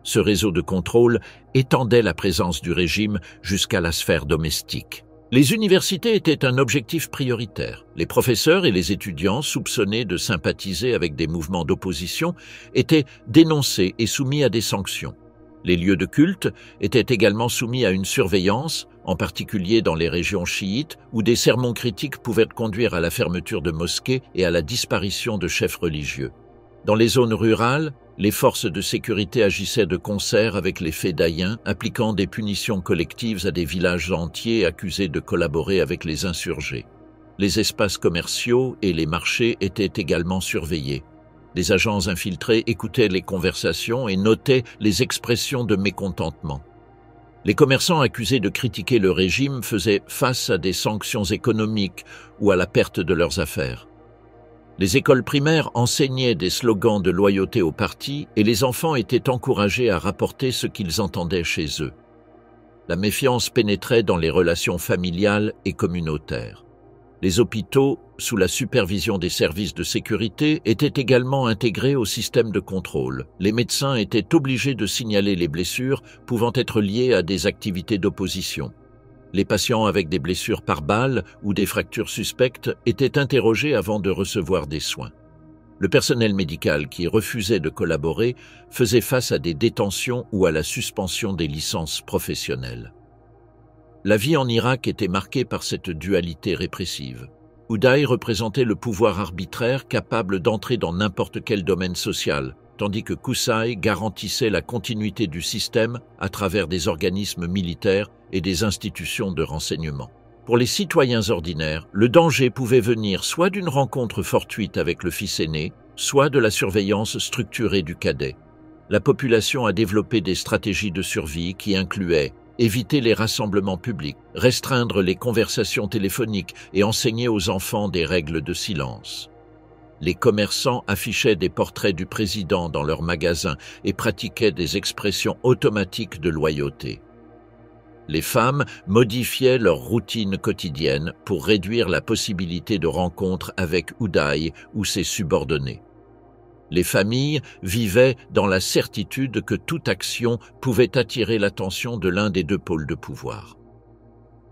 Ce réseau de contrôle étendait la présence du régime jusqu'à la sphère domestique. Les universités étaient un objectif prioritaire. Les professeurs et les étudiants soupçonnés de sympathiser avec des mouvements d'opposition étaient dénoncés et soumis à des sanctions. Les lieux de culte étaient également soumis à une surveillance, en particulier dans les régions chiites, où des sermons critiques pouvaient conduire à la fermeture de mosquées et à la disparition de chefs religieux. Dans les zones rurales, les forces de sécurité agissaient de concert avec les fédayins, appliquant des punitions collectives à des villages entiers accusés de collaborer avec les insurgés. Les espaces commerciaux et les marchés étaient également surveillés. Des agents infiltrés écoutaient les conversations et notaient les expressions de mécontentement. Les commerçants accusés de critiquer le régime faisaient face à des sanctions économiques ou à la perte de leurs affaires. Les écoles primaires enseignaient des slogans de loyauté au parti et les enfants étaient encouragés à rapporter ce qu'ils entendaient chez eux. La méfiance pénétrait dans les relations familiales et communautaires. Les hôpitaux, sous la supervision des services de sécurité, étaient également intégrés au système de contrôle. Les médecins étaient obligés de signaler les blessures pouvant être liées à des activités d'opposition. Les patients avec des blessures par balle ou des fractures suspectes étaient interrogés avant de recevoir des soins. Le personnel médical qui refusait de collaborer faisait face à des détentions ou à la suspension des licences professionnelles. La vie en Irak était marquée par cette dualité répressive. Uday représentait le pouvoir arbitraire capable d'entrer dans n'importe quel domaine social, tandis que Kusai garantissait la continuité du système à travers des organismes militaires et des institutions de renseignement. Pour les citoyens ordinaires, le danger pouvait venir soit d'une rencontre fortuite avec le fils aîné, soit de la surveillance structurée du cadet. La population a développé des stratégies de survie qui incluaient éviter les rassemblements publics, restreindre les conversations téléphoniques et enseigner aux enfants des règles de silence. Les commerçants affichaient des portraits du président dans leurs magasins et pratiquaient des expressions automatiques de loyauté. Les femmes modifiaient leur routine quotidienne pour réduire la possibilité de rencontres avec Uday ou ses subordonnés. Les familles vivaient dans la certitude que toute action pouvait attirer l'attention de l'un des deux pôles de pouvoir.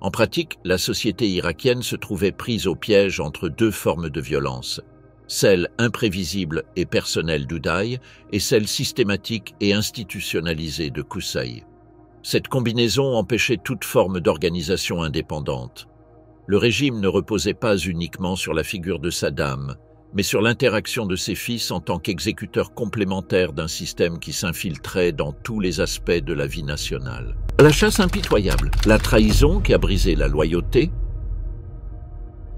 En pratique, la société irakienne se trouvait prise au piège entre deux formes de violence, celle imprévisible et personnelle d'Uday et celle systématique et institutionnalisée de Kusai. Cette combinaison empêchait toute forme d'organisation indépendante. Le régime ne reposait pas uniquement sur la figure de Saddam, mais sur l'interaction de ses fils en tant qu'exécuteurs complémentaires d'un système qui s'infiltrait dans tous les aspects de la vie nationale. La chasse impitoyable, la trahison qui a brisé la loyauté.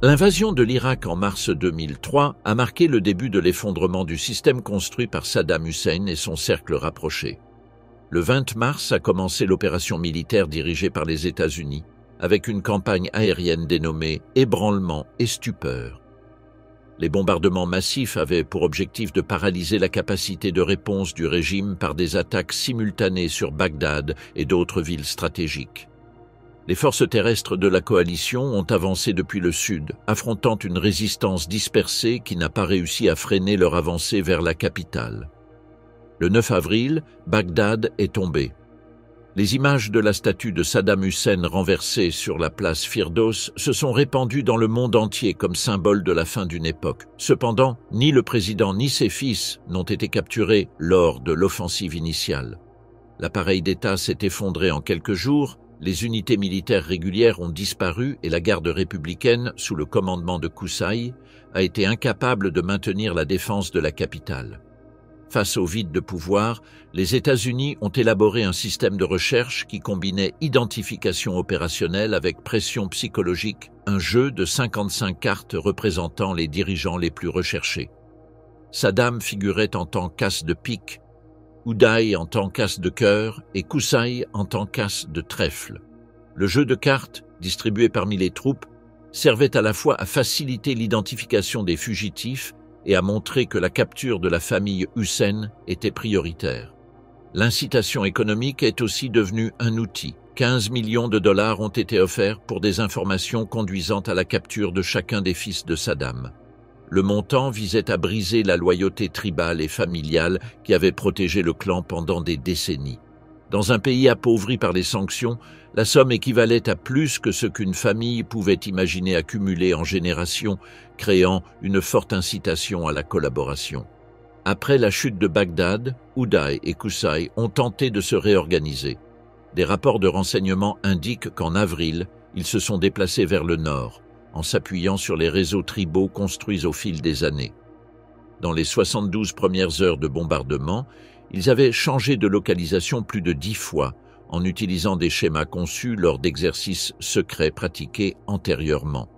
L'invasion de l'Irak en mars 2003 a marqué le début de l'effondrement du système construit par Saddam Hussein et son cercle rapproché. Le 20 mars a commencé l'opération militaire dirigée par les États-Unis, avec une campagne aérienne dénommée « Ébranlement et stupeur ». Les bombardements massifs avaient pour objectif de paralyser la capacité de réponse du régime par des attaques simultanées sur Bagdad et d'autres villes stratégiques. Les forces terrestres de la coalition ont avancé depuis le sud, affrontant une résistance dispersée qui n'a pas réussi à freiner leur avancée vers la capitale. Le 9 avril, Bagdad est tombé. Les images de la statue de Saddam Hussein renversée sur la place Firdos se sont répandues dans le monde entier comme symbole de la fin d'une époque. Cependant, ni le président ni ses fils n'ont été capturés lors de l'offensive initiale. L'appareil d'État s'est effondré en quelques jours, les unités militaires régulières ont disparu et la garde républicaine, sous le commandement de Qusay, a été incapable de maintenir la défense de la capitale. Face au vide de pouvoir, les États-Unis ont élaboré un système de recherche qui combinait identification opérationnelle avec pression psychologique, un jeu de 55 cartes représentant les dirigeants les plus recherchés. Saddam figurait en tant qu'as de pique, Uday en tant qu'as de cœur et Qusay en tant qu'as de trèfle. Le jeu de cartes, distribué parmi les troupes, servait à la fois à faciliter l'identification des fugitifs et a montré que la capture de la famille Hussein était prioritaire. L'incitation économique est aussi devenue un outil. 15 millions de dollars ont été offerts pour des informations conduisant à la capture de chacun des fils de Saddam. Le montant visait à briser la loyauté tribale et familiale qui avait protégé le clan pendant des décennies. Dans un pays appauvri par les sanctions, la somme équivalait à plus que ce qu'une famille pouvait imaginer accumuler en générations, créant une forte incitation à la collaboration. Après la chute de Bagdad, Uday et Qusay ont tenté de se réorganiser. Des rapports de renseignement indiquent qu'en avril, ils se sont déplacés vers le nord, en s'appuyant sur les réseaux tribaux construits au fil des années. Dans les 72 premières heures de bombardement, ils avaient changé de localisation plus de 10 fois, en utilisant des schémas conçus lors d'exercices secrets pratiqués antérieurement.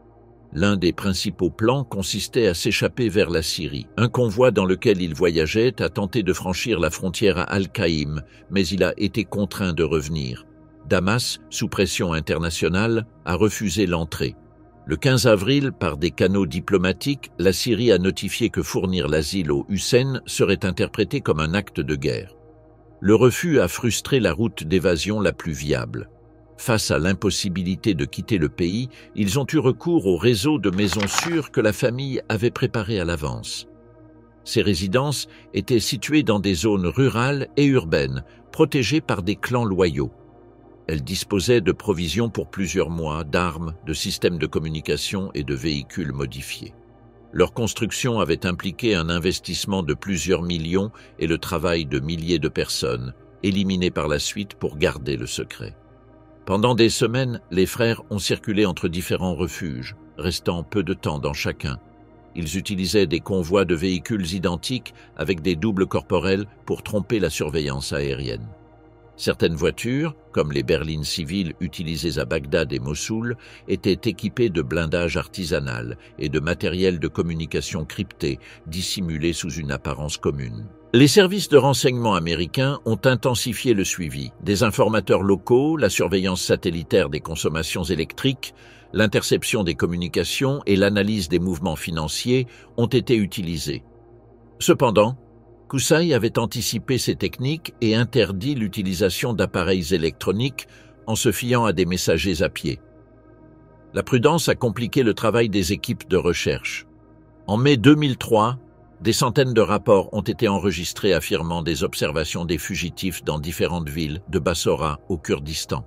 L'un des principaux plans consistait à s'échapper vers la Syrie. Un convoi dans lequel ils voyageaient a tenté de franchir la frontière à Al-Qaïm, mais il a été contraint de revenir. Damas, sous pression internationale, a refusé l'entrée. Le 15 avril, par des canaux diplomatiques, la Syrie a notifié que fournir l'asile aux Hussein serait interprété comme un acte de guerre. Le refus a frustré la route d'évasion la plus viable. Face à l'impossibilité de quitter le pays, ils ont eu recours au réseau de maisons sûres que la famille avait préparé à l'avance. Ces résidences étaient situées dans des zones rurales et urbaines, protégées par des clans loyaux. Elles disposaient de provisions pour plusieurs mois, d'armes, de systèmes de communication et de véhicules modifiés. Leur construction avait impliqué un investissement de plusieurs millions et le travail de milliers de personnes, éliminées par la suite pour garder le secret. Pendant des semaines, les frères ont circulé entre différents refuges, restant peu de temps dans chacun. Ils utilisaient des convois de véhicules identiques avec des doubles corporels pour tromper la surveillance aérienne. Certaines voitures, comme les berlines civiles utilisées à Bagdad et Mossoul, étaient équipées de blindage artisanal et de matériel de communication crypté, dissimulé sous une apparence commune. Les services de renseignement américains ont intensifié le suivi. Des informateurs locaux, la surveillance satellitaire des consommations électriques, l'interception des communications et l'analyse des mouvements financiers ont été utilisés. Cependant, Qusay avait anticipé ces techniques et interdit l'utilisation d'appareils électroniques en se fiant à des messagers à pied. La prudence a compliqué le travail des équipes de recherche. En mai 2003, des centaines de rapports ont été enregistrés affirmant des observations des fugitifs dans différentes villes, de Bassora au Kurdistan.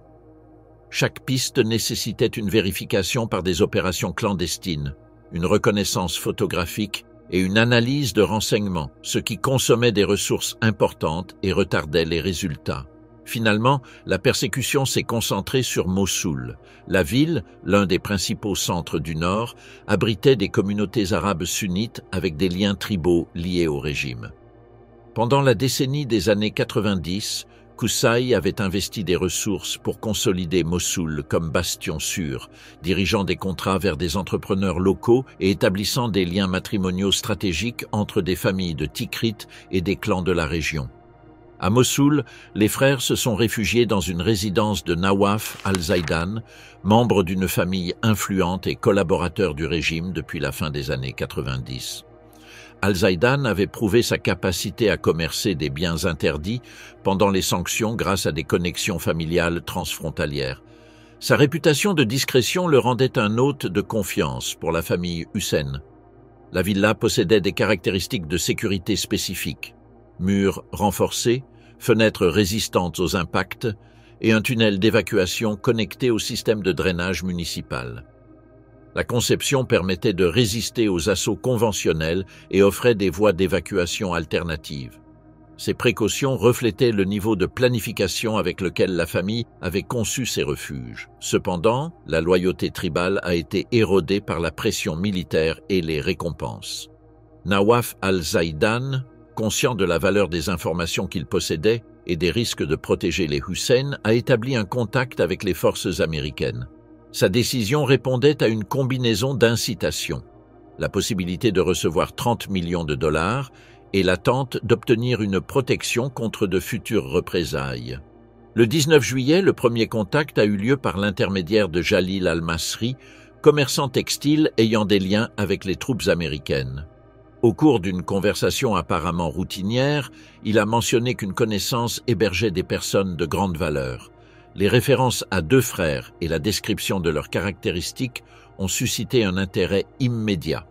Chaque piste nécessitait une vérification par des opérations clandestines, une reconnaissance photographique et une analyse de renseignements, ce qui consommait des ressources importantes et retardait les résultats. Finalement, la persécution s'est concentrée sur Mossoul. La ville, l'un des principaux centres du Nord, abritait des communautés arabes sunnites avec des liens tribaux liés au régime. Pendant la décennie des années 90, Qusay avait investi des ressources pour consolider Mossoul comme bastion sûr, dirigeant des contrats vers des entrepreneurs locaux et établissant des liens matrimoniaux stratégiques entre des familles de Tikrites et des clans de la région. À Mossoul, les frères se sont réfugiés dans une résidence de Nawaf al-Zaidan, membre d'une famille influente et collaborateur du régime depuis la fin des années 90. Al-Zaidan avait prouvé sa capacité à commercer des biens interdits pendant les sanctions grâce à des connexions familiales transfrontalières. Sa réputation de discrétion le rendait un hôte de confiance pour la famille Hussein. La villa possédait des caractéristiques de sécurité spécifiques: murs renforcés, fenêtres résistantes aux impacts et un tunnel d'évacuation connecté au système de drainage municipal. La conception permettait de résister aux assauts conventionnels et offrait des voies d'évacuation alternatives. Ces précautions reflétaient le niveau de planification avec lequel la famille avait conçu ces refuges. Cependant, la loyauté tribale a été érodée par la pression militaire et les récompenses. Nawaf al-Zaidan, conscient de la valeur des informations qu'il possédait et des risques de protéger les Hussein, a établi un contact avec les forces américaines. Sa décision répondait à une combinaison d'incitations: la possibilité de recevoir 30 millions de dollars et l'attente d'obtenir une protection contre de futures représailles. Le 19 juillet, le premier contact a eu lieu par l'intermédiaire de Jalil al-Masri, commerçant textile ayant des liens avec les troupes américaines. Au cours d'une conversation apparemment routinière, il a mentionné qu'une connaissance hébergeait des personnes de grande valeur. Les références à deux frères et la description de leurs caractéristiques ont suscité un intérêt immédiat.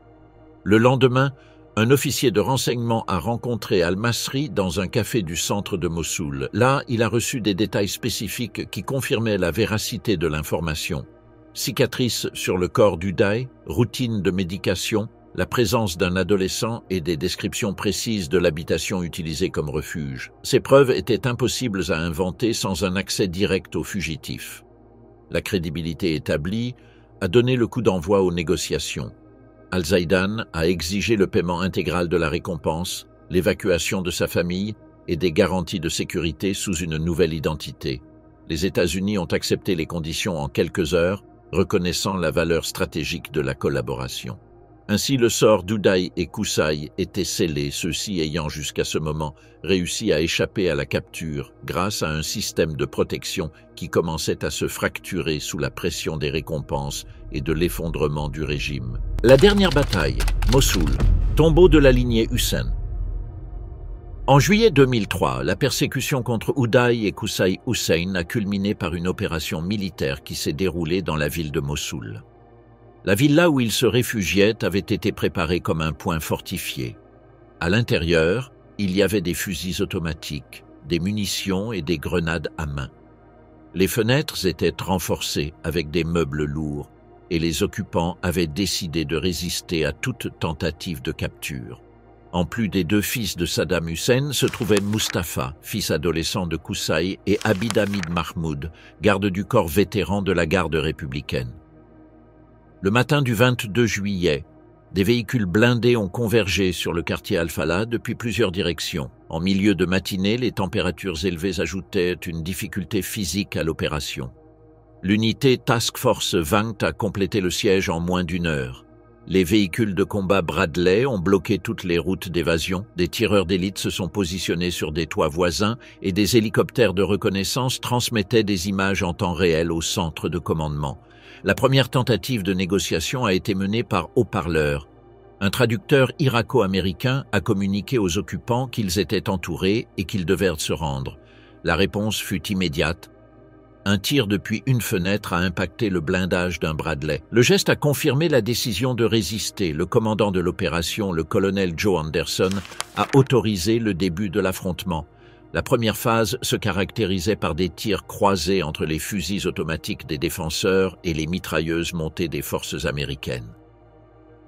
Le lendemain, un officier de renseignement a rencontré al-Masri dans un café du centre de Mossoul. Là, il a reçu des détails spécifiques qui confirmaient la véracité de l'information: cicatrices sur le corps d'Uday, routine de médication, la présence d'un adolescent et des descriptions précises de l'habitation utilisée comme refuge. Ces preuves étaient impossibles à inventer sans un accès direct aux fugitifs. La crédibilité établie a donné le coup d'envoi aux négociations. Al-Zaidan a exigé le paiement intégral de la récompense, l'évacuation de sa famille et des garanties de sécurité sous une nouvelle identité. Les États-Unis ont accepté les conditions en quelques heures, reconnaissant la valeur stratégique de la collaboration. Ainsi, le sort d'Uday et Qusay était scellé, ceux-ci ayant jusqu'à ce moment réussi à échapper à la capture grâce à un système de protection qui commençait à se fracturer sous la pression des récompenses et de l'effondrement du régime. La dernière bataille, Mossoul, tombeau de la lignée Hussein. En juillet 2003, la persécution contre Uday et Qusay Hussein a culminé par une opération militaire qui s'est déroulée dans la ville de Mossoul. La villa où ils se réfugiaient avait été préparée comme un point fortifié. À l'intérieur, il y avait des fusils automatiques, des munitions et des grenades à main. Les fenêtres étaient renforcées avec des meubles lourds et les occupants avaient décidé de résister à toute tentative de capture. En plus des deux fils de Saddam Hussein se trouvait Mustafa, fils adolescent de Qusay, et Abid Hamid Mahmoud, garde du corps vétéran de la garde républicaine. Le matin du 22 juillet, des véhicules blindés ont convergé sur le quartier Al-Falah depuis plusieurs directions. En milieu de matinée, les températures élevées ajoutaient une difficulté physique à l'opération. L'unité Task Force 20 a complété le siège en moins d'une heure. Les véhicules de combat Bradley ont bloqué toutes les routes d'évasion, des tireurs d'élite se sont positionnés sur des toits voisins et des hélicoptères de reconnaissance transmettaient des images en temps réel au centre de commandement. La première tentative de négociation a été menée par haut-parleur. Un traducteur irako-américain a communiqué aux occupants qu'ils étaient entourés et qu'ils devaient se rendre. La réponse fut immédiate. Un tir depuis une fenêtre a impacté le blindage d'un Bradley. Le geste a confirmé la décision de résister. Le commandant de l'opération, le colonel Joe Anderson, a autorisé le début de l'affrontement. La première phase se caractérisait par des tirs croisés entre les fusils automatiques des défenseurs et les mitrailleuses montées des forces américaines.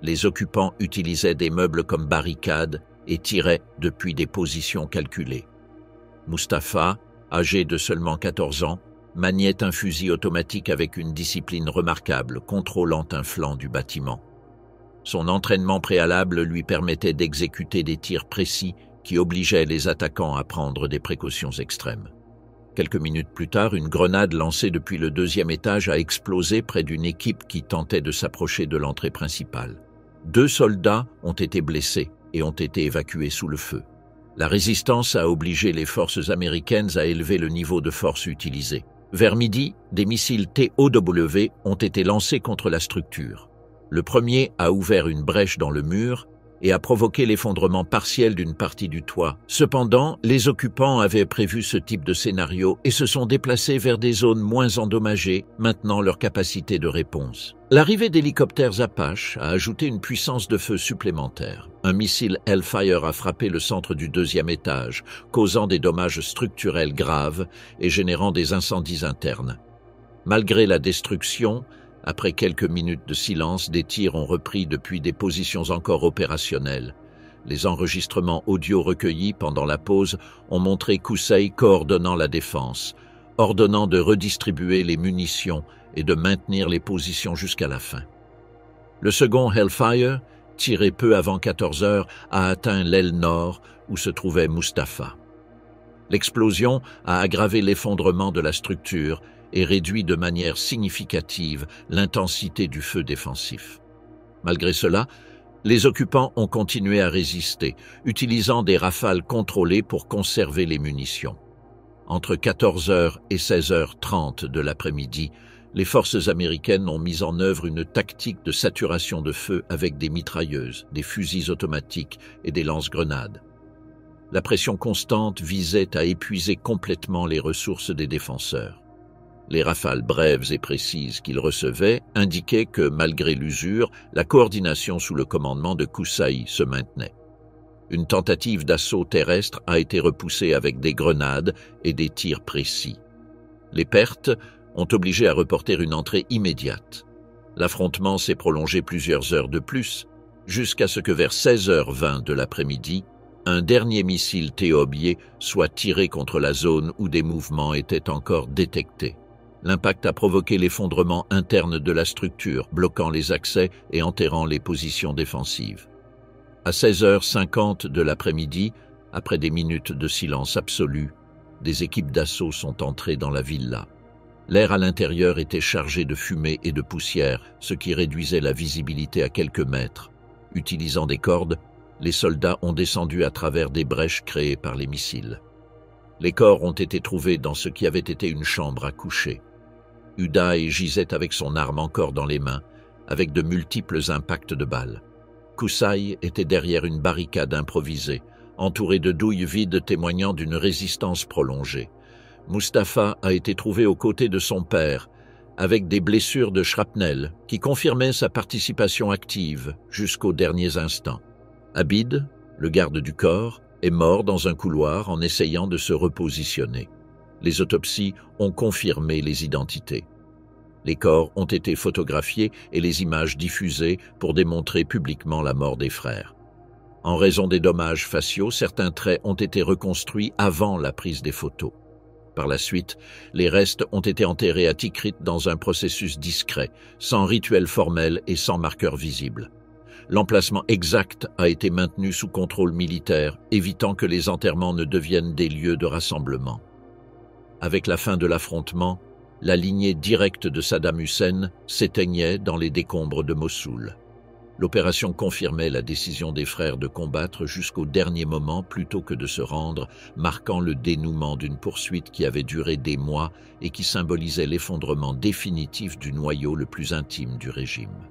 Les occupants utilisaient des meubles comme barricades et tiraient depuis des positions calculées. Mustafa, Âgé de seulement 14 ans, maniait un fusil automatique avec une discipline remarquable, contrôlant un flanc du bâtiment. Son entraînement préalable lui permettait d'exécuter des tirs précis qui obligeaient les attaquants à prendre des précautions extrêmes. Quelques minutes plus tard, une grenade lancée depuis le 2e étage a explosé près d'une équipe qui tentait de s'approcher de l'entrée principale. 2 soldats ont été blessés et ont été évacués sous le feu. La résistance a obligé les forces américaines à élever le niveau de force utilisé. Vers midi, des missiles TOW ont été lancés contre la structure. Le premier a ouvert une brèche dans le mur et a provoqué l'effondrement partiel d'une partie du toit. Cependant, les occupants avaient prévu ce type de scénario et se sont déplacés vers des zones moins endommagées, maintenant leur capacité de réponse. L'arrivée d'hélicoptères Apache a ajouté une puissance de feu supplémentaire. Un missile Hellfire a frappé le centre du 2e étage, causant des dommages structurels graves et générant des incendies internes. Malgré la destruction, après quelques minutes de silence, des tirs ont repris depuis des positions encore opérationnelles. Les enregistrements audio recueillis pendant la pause ont montré Qusay coordonnant la défense, ordonnant de redistribuer les munitions et de maintenir les positions jusqu'à la fin. Le second Hellfire, tiré peu avant 14 heures, a atteint l'aile nord où se trouvait Mustapha. L'explosion a aggravé l'effondrement de la structure et réduit de manière significative l'intensité du feu défensif. Malgré cela, les occupants ont continué à résister, utilisant des rafales contrôlées pour conserver les munitions. Entre 14h et 16h30 de l'après-midi, les forces américaines ont mis en œuvre une tactique de saturation de feu avec des mitrailleuses, des fusils automatiques et des lance-grenades. La pression constante visait à épuiser complètement les ressources des défenseurs. Les rafales brèves et précises qu'ils recevaient indiquaient que, malgré l'usure, la coordination sous le commandement de Qusay se maintenait. Une tentative d'assaut terrestre a été repoussée avec des grenades et des tirs précis. Les pertes ont obligé à reporter une entrée immédiate. L'affrontement s'est prolongé plusieurs heures de plus, jusqu'à ce que vers 16h20 de l'après-midi, un dernier missile T-Obier soit tiré contre la zone où des mouvements étaient encore détectés. L'impact a provoqué l'effondrement interne de la structure, bloquant les accès et enterrant les positions défensives. À 16h50 de l'après-midi, après des minutes de silence absolu, des équipes d'assaut sont entrées dans la villa. L'air à l'intérieur était chargé de fumée et de poussière, ce qui réduisait la visibilité à quelques mètres. Utilisant des cordes, les soldats ont descendu à travers des brèches créées par les missiles. Les corps ont été trouvés dans ce qui avait été une chambre à coucher. Uday gisait avec son arme encore dans les mains, avec de multiples impacts de balles. Qusay était derrière une barricade improvisée, entourée de douilles vides témoignant d'une résistance prolongée. Mustapha a été trouvé aux côtés de son père, avec des blessures de shrapnel qui confirmaient sa participation active jusqu'aux derniers instants. Abid, le garde du corps, est mort dans un couloir en essayant de se repositionner. Les autopsies ont confirmé les identités. Les corps ont été photographiés et les images diffusées pour démontrer publiquement la mort des frères. En raison des dommages faciaux, certains traits ont été reconstruits avant la prise des photos. Par la suite, les restes ont été enterrés à Tikrit dans un processus discret, sans rituel formel et sans marqueur visible. L'emplacement exact a été maintenu sous contrôle militaire, évitant que les enterrements ne deviennent des lieux de rassemblement. Avec la fin de l'affrontement, la lignée directe de Saddam Hussein s'éteignait dans les décombres de Mossoul. L'opération confirmait la décision des frères de combattre jusqu'au dernier moment plutôt que de se rendre, marquant le dénouement d'une poursuite qui avait duré des mois et qui symbolisait l'effondrement définitif du noyau le plus intime du régime.